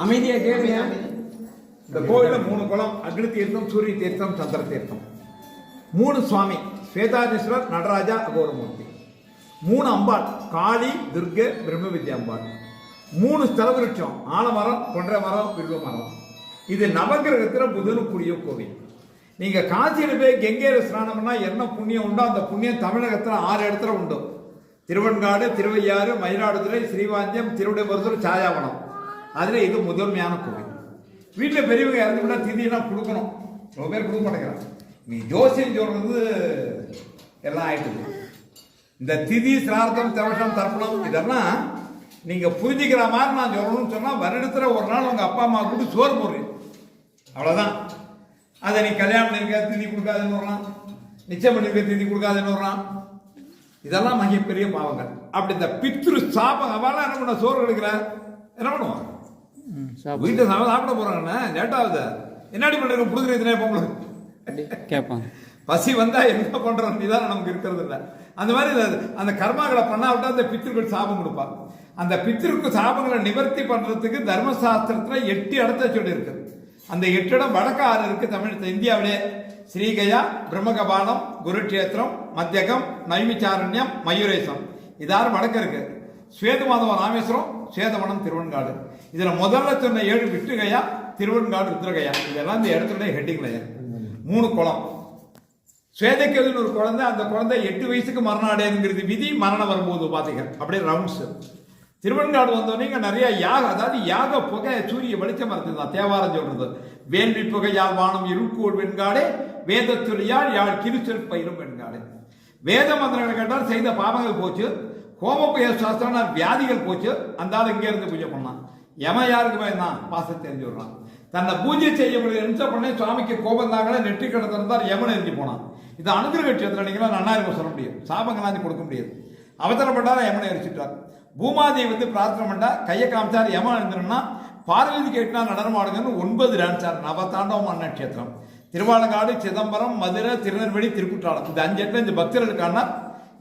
அமைதியா கேளுங்க. இந்த கோயில 3 குளம், அக்னி தீர்த்தம், சூரிய தீர்த்தம், சந்திர தீர்த்தம். 3 சுவாமி, ஸ்வேதாதீஸ்வரர், நடராஜா, அகோரமூர்த்தி. 3 அம்பாள், காளி, துர்கை, பிரம்ம வித்யா அம்பாள். 3 ஸ்தல விருட்சம், ஆலமரம், கொன்றை மரம், வில்வ மரம். இது நவகிரகத்தில் புதனுக்குரிய கோவில். நீங்க காசியில போய் கங்கையில ஸ்நானம்னா என்ன புண்ணியம் உண்டோ அந்த புண்ணியம் தமிழகத்தில் 6 இடத்துல உண்டு. திருவெண்காடு, திருவையாறு, மயிலாடுதுறை, ஸ்ரீவாஞ்சியம், திருவிடைமருதூர், சாயாவனம். அதுல இது முதன்மையான கோவில். வீட்டில் பெரியவங்க இறந்து விட திதியெல்லாம் கொடுக்கணும். ரொம்ப பேர் கொடுக்க மாட்டேங்கிறாங்க. நீ ஜோசியம் சொல்றது எல்லாம் ஆயிட்டுது. இந்த திதி, சிரார்த்தம், தவசம், தர்ப்பணம் இதெல்லாம் நீங்க புரிஞ்சுக்கிற மாதிரி நான் சொல்லணும்னு சொன்னா வருடத்துல ஒரு நாள் உங்க அப்பா அம்மா கூட்டு சோறு போடுறேன், அவ்வளவுதான். அதை நீ கல்யாணம் பண்ணிருக்க திதி கொடுக்காதுன்னு வரலாம், நிச்சயம் பண்ணிருக்க திதி கொடுக்காதுன்னு வரலாம். இதெல்லாம் மிகப்பெரிய பாவங்கள். அப்படி இந்த பித்ரு சாபம் அவெல்லாம் என்ன பண்ண சோறு கிடைக்கிற என்ன பண்ணுவான்? வீட்டை சாப்பிட போறாங்கண்ணா லேட்டாவது என்னடி பண்றீங்க புடுங்குறதுனே உங்களுக்கு கேட்பாங்க. பசி வந்தா என்ன பண்றோம் நீதான் நமக்கு இருக்கிறது இல்லை. அந்த மாதிரி அந்த கர்மாக்களை பண்ணாவிட்டா அந்த பித்திருக்கள் சாபம் கொடுப்பாங்க. அந்த பித்திருக்கு சாபங்களை நிவர்த்தி பண்றதுக்கு தர்மசாஸ்திரத்துல 8 இடத்த சொல்லி இருக்கு. அந்த 8 இடம் வடக்கு 6 இருக்கு தமிழ் இந்தியாவிலே. ஸ்ரீகயா, பிரம்மகபாலம், குருட்சேத்திரம், மத்தியகம், நைமிச்சாரண்யம், மயூரேசம். இதாறு வடக்கு இருக்கு. ஸ்வேதமாதவ ராமேஸ்வரம், ஸ்வேதவனம், திருவெண்காடு. இதுல முதல்ல சொன்ன 7 விட்டுகையா, திருவெண்காடு, ருத்ரகையா. இதெல்லாம் இந்த இடத்துல ஹெட்டிங்ல 3 குளம். ஸ்வேதக்கேதுன்னு ஒரு குழந்தை, அந்த குழந்தை 8 வயசுக்கு மரணம் அடையுங்கிறது விதி. மரணம் வரும்போது பாத்தீங்க அப்படியே ரவுண்ட்ஸ். திருவெண்காடு வந்தோடனே நிறைய யாக, அதாவது யாக புகை, சூரிய வெளிச்சம் இருந்ததுதான் தேவாரம் சொல்றது. வேள்வி புகையால் வானம் இருக்கூர் வெண்காடே, வேதத்துறையால் யாழ் கிருச்சல் பயிரும் வெண்காடு. வேத மந்திரங்கள் கேட்டால் செய்த பாவங்கள் போச்சு, கோமபய சாஸ்திரம் வியாதிகள் போச்சு. அந்த ஆள் இங்கே இருந்து பூஜை பண்ணான். யம யாருக்கு பயந்தான்? பாசத்தை தெரிஞ்சு விடுறான். தன்னை பூஜை செய்ய முடியும் பண்ணி சுவாமிக்கு கோபம் தாங்களே நெற்றி கிடத்திருந்தார், யமன் எரிஞ்சு போனான். இது அனுகிரக கட்சத்தில் நீங்களா நன்னாயிரம் சொல்ல முடியும், சாபங்களாந்து கொடுக்க முடியாது. அவசரப்பட்டார யமனை எரிச்சிட்டார். பூமாதேவி வந்து பிரார்த்தனை பண்ணா, கையை காமிச்சார். யமன் இருந்துன்னா பார்வதி கேட்டா நடனமாடுங்கன்னு 9 டான்ஸார். நவதாண்டவமான நட்சத்திரம். திருவாலங்காடு, சிதம்பரம், மதுரை, திருநெல்வேலி, திருக்குற்றாலம். இந்த 5 இடத்துல இந்த பக்தர்களுக்கான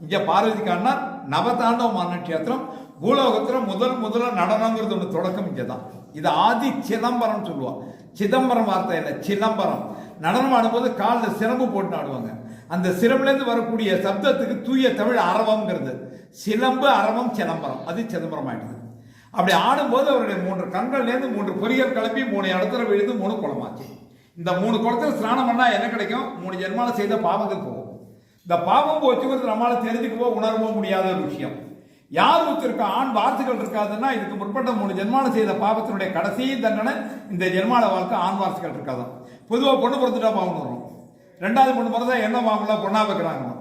இங்க பார்வதிக்கான நவதாண்டவமான நட்சத்திரம். பூலோகத்தில் முதல்ல நடனங்கிறது ஒன்று தொடக்கம் இங்கதான். இது ஆதி சிதம்பரம் சொல்லுவாங்க. சிதம்பரம் வார்த்தை இல்லை, சிதம்பரம். நடனம் ஆடும்போது காலில் சிரம்பு போட்டு ஆடுவாங்க. அந்த சிரம்புலேருந்து வரக்கூடிய சப்தத்துக்கு தூய தமிழ் அரவம்ங்கிறது. சிலம்பு, அரவம், சிதம்பரம். அது சிதம்பரம் ஆயிடுது. அப்படி ஆடும்போது அவருடைய 3 கண்கள்லேருந்து 3 பொறிகள் கிளப்பி 3 இடத்துல விழுந்து 3 குளமாச்சு. இந்த 3 குளத்துல ஸ்நானம் பண்ணா என்ன கிடைக்கும்? 3 ஜென்மால செய்த பாவங்கள் போகும். இந்த பாவம் போச்சுங்கிறது நம்மளால தெரிஞ்சுக்கவோ உணரவோ முடியாத ஒரு விஷயம். யார் ஒருத்தருக்கு ஆண் வாரிசுகள் இருக்காதுன்னா இதுக்கு முற்பட்ட 3 ஜென்மால செய்த பாவத்தினுடைய கடைசி தண்டனை இந்த ஜென்மால வாழ்க்கை ஆண் வாரிசுகள் இருக்காதான். பொதுவாக பொண்ணு பிறந்துட்டா பாவம் வரும். 2வது பொண்ணு பிறந்தா என்ன பாவம்லாம் பொண்ணா வைக்கிறாங்க.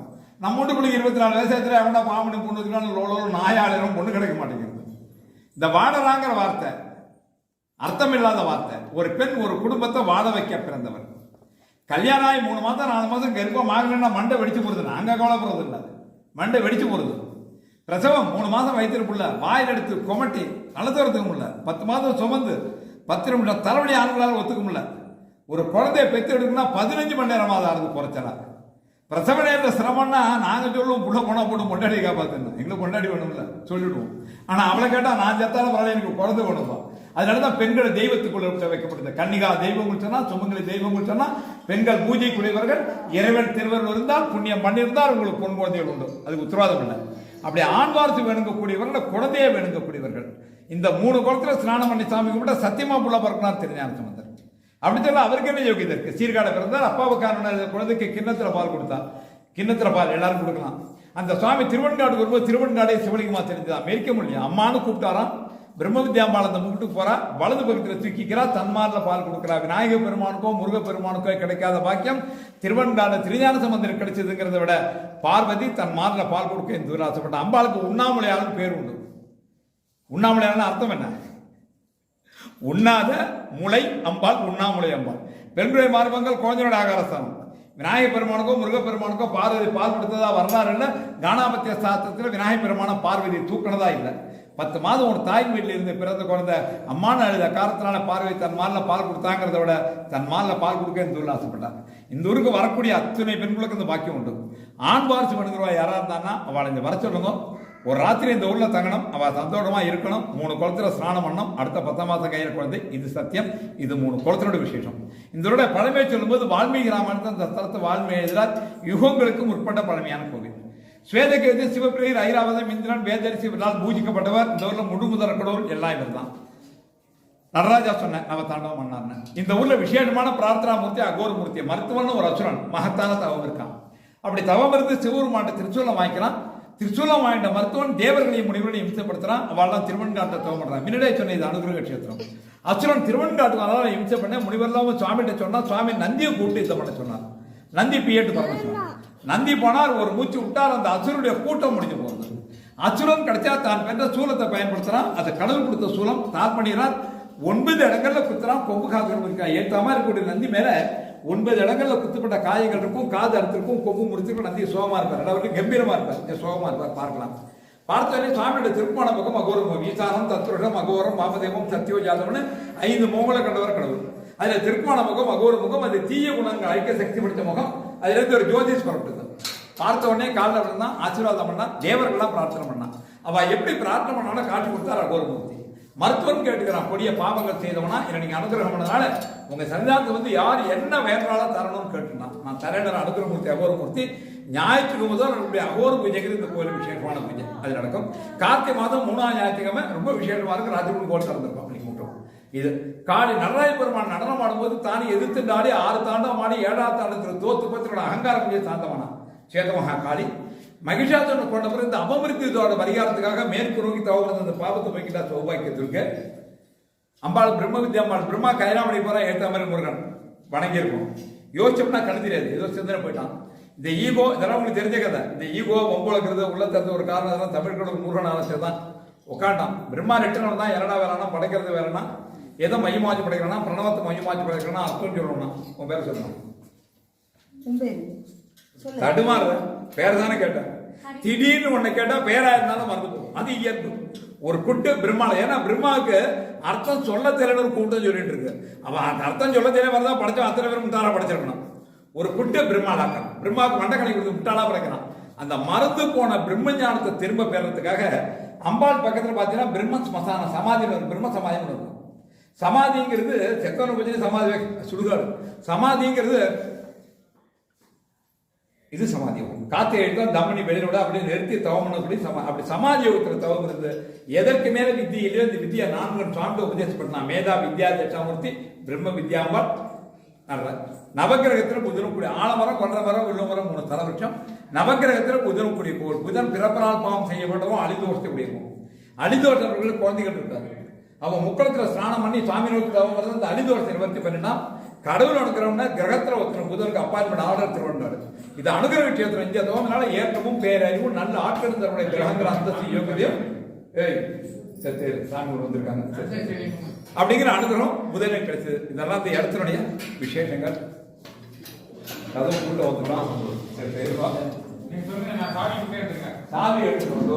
நம்ம வீட்டுக்குள்ள 24 வயசுல எவனா பாவனி பொண்ணு வச்சுக்கான்னு நாயாளரும் பொண்ணு கிடைக்க மாட்டேங்கிறது. இந்த வாடலாங்கிற வார்த்தை அர்த்தம் இல்லாத வார்த்தை. ஒரு பெண் ஒரு குடும்பத்தை வாழ வைக்க பிறந்தவர். கல்யாணம் ஆகி 3 மாதம் 4 மாதம் கர்ப்பம் ஆகலைன்னா மண்டை வெடிச்சு போடுது. நாங்க கவலைப்படுறது இல்லை, மண்டை வெடிச்சு போடுது. பிரசவம் 3 மாதம் வயிற்றுக்குள்ள வாயில் எடுத்து கொமட்டி நடத்துறதுக்கு முடியல. 10 மாதம் சுமந்து 10 நிமிஷம் தலைவலி ஆண்களால் ஒத்துக்க முடியல. ஒரு குழந்தைய பெற்று எடுக்கணும்னா 15 மணி நேரமாவது ஆறுது குறைச்சலா. பிரசவ நேரத்தில் சிரமம்னா நாங்கள் சொல்லுவோம் புள்ள போனா போட்டு பொண்டாடி காப்பாற்றணும், எங்களுக்கு பொண்டாடி வேணும்ல சொல்லிடுவோம். ஆனால் அவளை கேட்டால் நான் செத்தாலும் பரவாயில்ல எனக்கு குழந்தை வேணுமா. அதனாலதான் பெண்களை தெய்வத்துக்குள்ள வைக்கப்படுது. கன்னிகா தெய்வங்கள் சொன்னா, சுமங்கலி தெய்வங்கள் சொன்னா, பெண்கள் பூஜைக்குரியவர்கள். இறைவன் திருவருள் இருந்தால், புண்ணியம் பண்ணியிருந்தால் உங்களுக்கு பொன் குழந்தைகள் உண்டு, அதுக்கு உத்தரவாதம் இல்லை. அப்படி ஆண் வாரிசு வேணுங்கக்கூடியவர்கள், குழந்தையை வேணுங்கக்கூடியவர்கள். இந்த 3 குளத்துல ஸ்நானம் பண்ணி சாமி கும்பிட்ட சத்தியமா புள்ள பிறக்கணும் திருஞான சம்பந்தர். அப்படி சொல்ல அவருக்கு என்ன யோகியதை இருக்கு? சீர்காழ பிறந்தார், அப்பாவுக்கான குழந்தைக்கு கிண்ணத்துல பால் கொடுத்தார். கிண்ணத்துல பால் எல்லாரும் கொடுக்கலாம். அந்த சுவாமி திருவெண்காடு வரும்போது திருவெண்காடே சிவலிங்கமா தெரிஞ்சுதான் மேய்க்க முடியும். அம்மானு கூப்பிட்டாராம். பிரம்ம வித்யாம்பாள் அந்த முகட்டுக்கு போறா, வலது பக்கத்தில் தூக்கிக்கிறா, தன்மாரில் பால் கொடுக்குறா. விநாயக பெருமானுக்கோ முருக பெருமானுக்கோ கிடைக்காத பாக்கியம் திருவெண்காடு திருஞான சம்பந்தர் கிடைச்சதுங்கிறத விட பார்வதி தன் மாரில் பால் கொடுக்க இந்த ஆசைப்பட்ட. அம்பாளுக்கு உண்ணாமலையாலும் பேர் உண்டு. உண்ணாமலையாலும் அர்த்தம் என்ன? உண்ணாத முளை அம்பாள், உண்ணாமுலை அம்பாள். பெண்களுடைய மார்பங்கள் குழந்தையோட ஆகாரஸ்தானம். விநாயக பெருமானுக்கோ முருக பெருமானுக்கோ பார்வதி பால் கொடுத்ததா வரலாறு இல்லை. கானாபத்திய சாஸ்திரத்தில் விநாயக பெருமான பார்வதி தூக்கினதா இல்லை. 10 மாதம் ஒரு தாய் வீட்டில் இருந்து பிறந்த குழந்தை அம்மானு அழுத காரணத்தினால பார்வதி தன் மாலில் பால் கொடுத்தாங்கிறத விட தன் மாலில் பால் கொடுக்க இந்த ஊரில் ஆசைப்பட்டாங்க. இந்த ஊருக்கு வரக்கூடிய அத்தனை பெண்களுக்கு இந்த பாக்கியம் உண்டு. ஆண் வாரிசு பண்ணுகிறவா யாராக இருந்தான்னா அவளை இந்த வர சொல்லுங்க. ஒரு ராத்திரி இந்த ஊர்ல தங்கணும், அவ சந்தோஷமா இருக்கணும், 3 குளத்துல ஸ்நானம் பண்ணணும், அடுத்த 10 மாசம் கையில குழந்தை. இது சத்தியம். இது 3 குளத்தினோட விசேஷம். இந்த பழமையை சொல்லும்போது வால்மீகி ராமாயணத்தை அந்த ஸ்தலத்தை வால்மீகி எழுதினார். யுகங்களுக்கு முற்பட்ட பழமையான கோவில். ஸ்வேதகேது, சிவபிரியர், ஐராவதம், இந்திரன், வேதரிசி இவரால் பூஜிக்கப்பட்டவர். இந்த ஊர்ல முழுமுதற் கடவுள் எல்லாம் இவர் தான். நடராஜா சொன்ன நவதாண்டவம் பண்ணார்னு. இந்த ஊர்ல விசேஷமான பிரார்த்தனா மூர்த்தி அகோர மூர்த்தி. மருத்துவன் ஒரு அசுரன் மகத்தான தவம் இருக்கான். அப்படி தவம் இருந்து சிவபெருமான் திருச்சூலம் வாங்கிக்கிறான். திருச்சூலம் வாங்கிட்ட மருத்துவன் தேவர்களையும் முனிவர்களையும் இம்சப்படுத்துறான். அவள்லாம் திருவன்காட்டை தவம் பண்றான். முன்னாடியே சொன்ன இது அனுகிரக கஷேத்திரம். அசுரன் திருவன்காட்டுக்கு அதனால இம்சை பண்ண முனிவர்லாம் சுவாமிகிட்ட சொன்னா, சுவாமி நந்தியை கூப்பிட்டு இதை பண்ண சொன்னார். நந்தி பியேட்டு பண்ண சொன்னார். நந்தி போனார், ஒரு மூச்சு விட்டார், அந்த அசுரனுடைய கூட்டம் முடிஞ்சு போகுது. அசுரன் கிடைச்சா தான் பெற்ற சூலத்தை பயன்படுத்துறான். அதை கடவுள் கொடுத்த சூலம் தான் பண்ணிடுறார். 9 இடங்கள்ல குத்துறான். கொம்பு காது இருக்கா ஏற்றாம இருக்கக்கூடிய நந்தி மேல 9 இடங்கள்ல குத்துப்பட்ட காயங்கள் இருக்கும், காது அறுத்திருக்கும், கொம்பு முடிச்சிருக்கும். நந்தி சோகமா இருப்பார், அதாவது கம்பீரமா இருப்பார், சோகமா இருப்பார். பார்க்கலாம். பார்த்தோன்னே சுவாமியோட திருப்பான பக்கம் அகோரம், ஈசானம், தத்ருடம், அகோரம், வாமதேவம், சத்தியோ ஜாதவன்னு 5 முகங்களை கண்டவர் கடவுள். அதுல திருப்பான முகம், அகோர முகம், அது தீய குணங்கள் அழிக்க சக்தி படுத்த முகம். அதுல இருந்து ஒரு ஜோதிஷ் புறப்பட்டது. பார்த்த உடனே காலில் விழுந்தான், ஆசீர்வாதம் பண்ணா, தேவர்கள்லாம் பிரார்த்தனை பண்ணா. அவ எப்படி பிரார்த்தனை பண்ணாலும் காட்சி கொடுத்தார் அகோரமூர்த்தி. மருத்துவம் கேட்டுக்கிறான், கொடிய பாவங்கள் செய்தவனா என்ன நீங்க அனுகிரகம் பண்ணனால உங்க சன்னிதானத்தை யார் என்ன வேண்டாலும் தரணும்னு கேட்டுனான். நான் தரேன் அனுகிரகமூர்த்தி அகோரமூர்த்தி. ஞாயிற்றுக்கு முதல் நம்முடைய அகோர பூஜைக்கு இந்த கோயில் விசேஷமான பூஜை அது நடக்கும். கார்த்திகை மாதம் 3ஆம் ஞாயிற்றுக்கிழமை ரொம்ப விசேஷமா இருக்கு. ராஜகுரு கோயில் திறந்திருக்கும். அப்படி கூட்டம் இது காளி நடராஜ பெருமான் நடனம் ஆடும்போது தானே எதிர்த்து ஆடி 6 தாண்டவம் ஆடி 7ஆம் தாண்டத்தில் தோத்து பத்திரோட அகங்காரம் பூஜை சாந்தமானா சேதமகா காளி. மகிஷாசுரனை கொண்ட பிறகு இந்த அபமிருத்தியோட பரிகாரத்துக்காக மேற்கு நோக்கி தவறு அந்த பாவத்தை போய்கிட்டா சௌபாக்கியத்திற்கு அம்பாள் பிரம்ம வித்யாம்பாள் பிரம்மா கைலாமணி போற ஏற்ற மாதிரி முருகன் வணங்கி இருக்கும். யோசிச்சோம்னா கண் தெரியாது, ஏதோ சிந்தனை போயிட்டான். இந்த ஈகோ இதெல்லாம் உங்களுக்கு தெரிஞ்ச கதை. இந்த ஈகோ ஒம்புலக்கிறது உள்ள தெரிஞ்ச ஒரு காரணம் இதெல்லாம் தமிழ்களோட முருகன் ஆலோசனை தான் உட்காண்டான். பிரம்மா ரெட்டனம் தான் இரடா வேறானா படைக்கிறது வேறனா எதை மையமாச்சு படைக்கிறானா பிரணவத்தை மையமாச்சு படைக்கிறானா அர்த்தம் சொல்லணும்னா உன் பேரை சொல்லணும். தடுமாறு பேர் தானே கேட்டேன். திடீர்னு ஒண்ணு கேட்டா பேரா இருந்தாலும் மறந்து போகும். அது இயல்பு. ஒரு குட்டு பிரம்மால, ஏன்னா பிரம்மாவுக்கு அர்த்தம் சொல்ல தெரியல ஒரு கூட்டம் சொல்லிட்டு இருக்கு. அவன் அந்த அர்த்தம் சொல்ல தெரிய வரதான் படைச்சா அத்தனை பேரும் முட்டாளா படைச்சிருக்கணும். ஒரு குட்டு பிரம்மாலாக்கான். பிரம்மாவுக்கு மண்டக்கணி கொடுத்து முட்டாளா படைக்கிறான். அந்த மறந்து போன பிரம்ம ஞானத்தை திரும்ப பெறறதுக்காக அம்பாள் பக்கத்துல பாத்தீங்கன்னா பிரம்ம ஸ்மசான சமாதி பிரம்ம சமாதின்னு இருக்கும். சமாதிங்கிறது செத்தவனை பற்றி சமாதி சுடுகாடு. சமாதிங்கிறது இது சமாதி யோகம். காத்து எழுதான் தமனி வெளியிட அப்படியே நிறுத்தி தவம் பண்ணக்கூடிய அப்படி சமாதி யோகத்தில் தவம் இருந்து எதற்கு மேல வித்தியிலே இந்த வித்தியா 4 சார்ந்து உபதேசம் பண்ணலாம். மேதா வித்யா தட்சாமூர்த்தி பிரம்ம வித்யாம்பாள். நவகிரகத்தில் புதனும் கூடிய ஆலமரம், கொன்ற மரம், வில்ல மரம் 3 தலவருஷம். நவகிரகத்தில் புதனும் கூடிய கோள். புதன் பிறப்பனால் பாவம் செய்யப்பட்டவும் அழிதோஷத்தை கூடியிருக்கும். அழிதோஷர்களுக்கு குழந்தைகள் இருக்காரு. அவன் முக்களத்தில் ஸ்நானம் பண்ணி சுவாமி நோக்கி தவம் வந்து அந்த அழிதோஷத்தை நிவர்த்தி பண்ணினா கடவுள் அனுக்கிறோம்னா கிரகத்தில் ஒருத்தர் புதனுக்கு அப்பாயின்மெண்ட் ஆர்டர் திருவண்ணாரு. இது அனுகிரக கஷேத்திரம். இந்தியா தோங்கினால ஏற்றமும் பேரறிவும் நல்ல ஆட்கள் தன்னுடைய கிரகங்கள் அந்தஸ்து யோகதையும் சாமி வந்திருக்காங்க அப்படிங்கிற அனுகிரகம் முதலில் கிடைச்சது. இதெல்லாம் இந்த இடத்தினுடைய விசேஷங்கள். கதவு கூட்ட வந்துக்கலாம். சாமி எடுத்துக்கணும்.